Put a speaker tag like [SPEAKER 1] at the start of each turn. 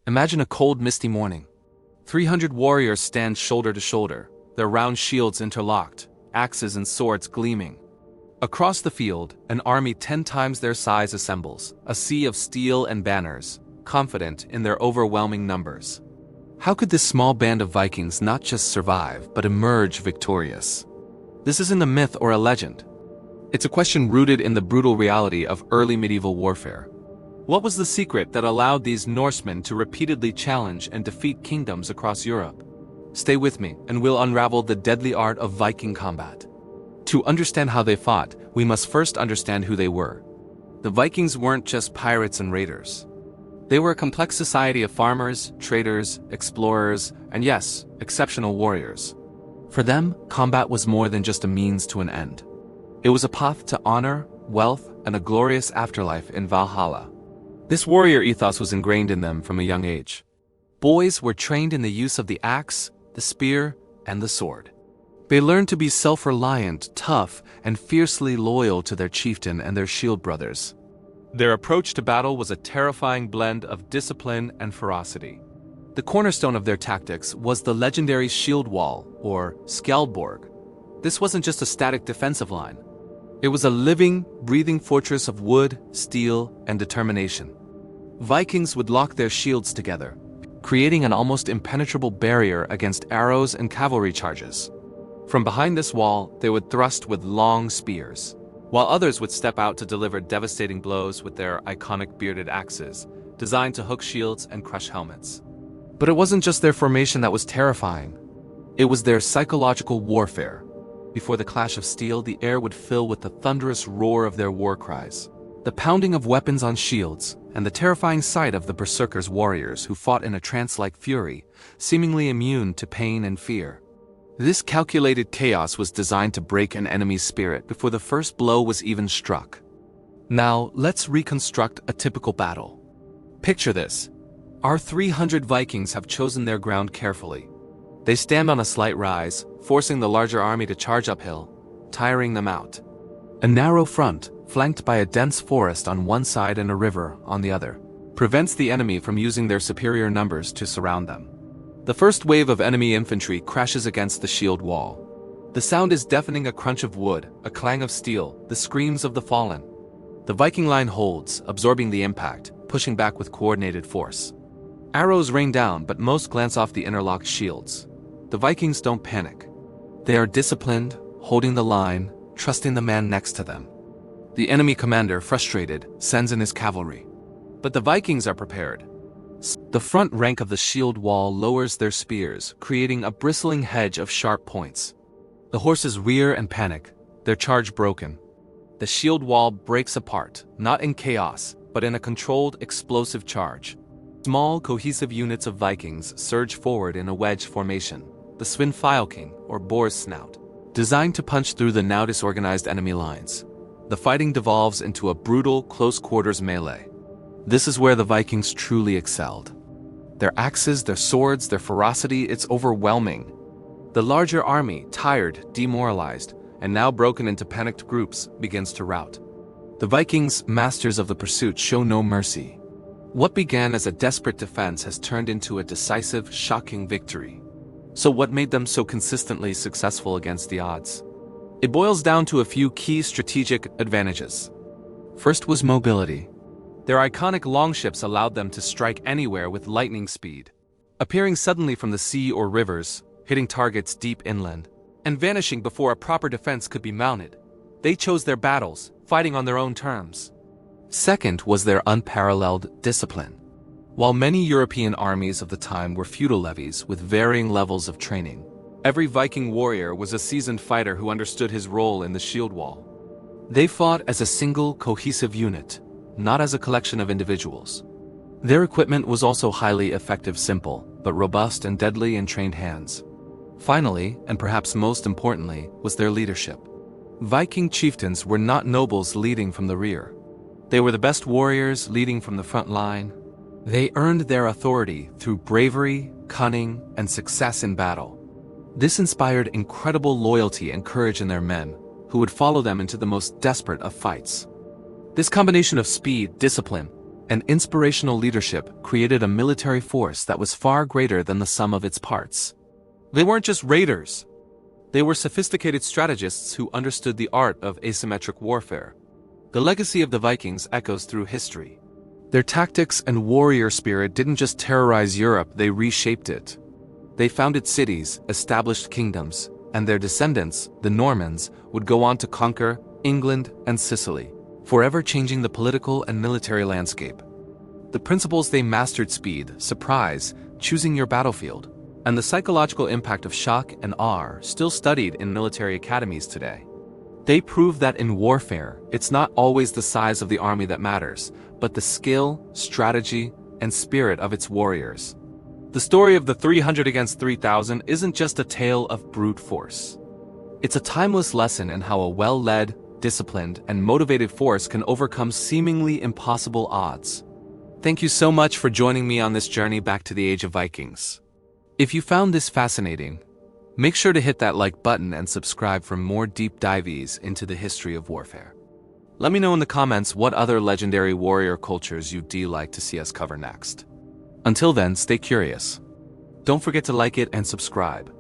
[SPEAKER 1] Imagine a cold, misty morning. 300 warriors stand shoulder to shoulder, their round shields interlocked, axes and swords gleaming. Across the field, an army 10 times their size assembles, a sea of steel and banners, confident in their overwhelming numbers. How could this small band of Vikings not just survive, but emerge victorious? This isn't a myth or a legend. It's a question rooted in the brutal reality of early medieval warfare. What was the secret that allowed these Norsemen to repeatedly challenge and defeat kingdoms across Europe? Stay with me, and we'll unravel the deadly art of Viking combat. To understand how they fought, we must first understand who they were. The Vikings weren't just pirates and raiders. They were a complex society of farmers, traders, explorers, and yes, exceptional warriors. For them, combat was more than just a means to an end. It was a path to honor, wealth, and a glorious afterlife in Valhalla. This warrior ethos was ingrained in them from a young age. Boys were trained in the use of the axe, the spear, and the sword. They learned to be self-reliant, tough, and fiercely loyal to their chieftain and their shield brothers. Their approach to battle was a terrifying blend of discipline and ferocity. The cornerstone of their tactics was the legendary shield wall, or skjaldborg. This wasn't just a static defensive line. It was a living, breathing fortress of wood, steel, and determination. Vikings would lock their shields together, creating an almost impenetrable barrier against arrows and cavalry charges. From behind this wall, they would thrust with long spears, while others would step out to deliver devastating blows with their iconic bearded axes, designed to hook shields and crush helmets. But it wasn't just their formation that was terrifying. It was their psychological warfare. Before the clash of steel, the air would fill with the thunderous roar of their war cries, the pounding of weapons on shields, and the terrifying sight of the berserkers warriors who fought in a trance-like fury, seemingly immune to pain and fear. This calculated chaos was designed to break an enemy's spirit before the first blow was even struck. Now, let's reconstruct a typical battle. Picture this. Our 300 Vikings have chosen their ground carefully. They stand on a slight rise, forcing the larger army to charge uphill, tiring them out. A narrow front, flanked by a dense forest on one side and a river on the other, prevents the enemy from using their superior numbers to surround them. The first wave of enemy infantry crashes against the shield wall. The sound is deafening: a crunch of wood, a clang of steel, the screams of the fallen. The Viking line holds, absorbing the impact, pushing back with coordinated force. Arrows rain down, but most glance off the interlocked shields. The Vikings don't panic. They are disciplined, holding the line, trusting the man next to them. The enemy commander, frustrated, sends in his cavalry. But the Vikings are prepared. The front rank of the shield wall lowers their spears, creating a bristling hedge of sharp points. The horses rear and panic, their charge broken. The shield wall breaks apart, not in chaos, but in a controlled, explosive charge. Small, cohesive units of Vikings surge forward in a wedge formation, the Svinfylking, or boar's snout, designed to punch through the now disorganized enemy lines. The fighting devolves into a brutal, close-quarters melee. This is where the Vikings truly excelled. Their axes, their swords, their ferocity, it's overwhelming. The larger army, tired, demoralized, and now broken into panicked groups, begins to rout. The Vikings, masters of the pursuit, show no mercy. What began as a desperate defense has turned into a decisive, shocking victory. So what made them so consistently successful against the odds? It boils down to a few key strategic advantages. First was mobility. Their iconic longships allowed them to strike anywhere with lightning speed, appearing suddenly from the sea or rivers, hitting targets deep inland, and vanishing before a proper defense could be mounted. They chose their battles, fighting on their own terms. Second was their unparalleled discipline. While many European armies of the time were feudal levies with varying levels of training, every Viking warrior was a seasoned fighter who understood his role in the shield wall. They fought as a single, cohesive unit, not as a collection of individuals. Their equipment was also highly effective, simple, but robust and deadly in trained hands. Finally, and perhaps most importantly, was their leadership. Viking chieftains were not nobles leading from the rear. They were the best warriors leading from the front line. They earned their authority through bravery, cunning, and success in battle. This inspired incredible loyalty and courage in their men, who would follow them into the most desperate of fights. This combination of speed, discipline, and inspirational leadership created a military force that was far greater than the sum of its parts. They weren't just raiders. They were sophisticated strategists who understood the art of asymmetric warfare. The legacy of the Vikings echoes through history. Their tactics and warrior spirit didn't just terrorize Europe, they reshaped it. They founded cities, established kingdoms, and their descendants, the Normans, would go on to conquer England and Sicily, forever changing the political and military landscape. The principles they mastered: speed, surprise, choosing your battlefield, and the psychological impact of shock and awe are still studied in military academies today. They prove that in warfare, it's not always the size of the army that matters, but the skill, strategy, and spirit of its warriors. The story of the 300 against 3,000 isn't just a tale of brute force. It's a timeless lesson in how a well-led, disciplined, and motivated force can overcome seemingly impossible odds. Thank you so much for joining me on this journey back to the Age of Vikings. If you found this fascinating, make sure to hit that like button and subscribe for more deep dives into the history of warfare. Let me know in the comments what other legendary warrior cultures you'd like to see us cover next. Until then, stay curious. Don't forget to like it and subscribe.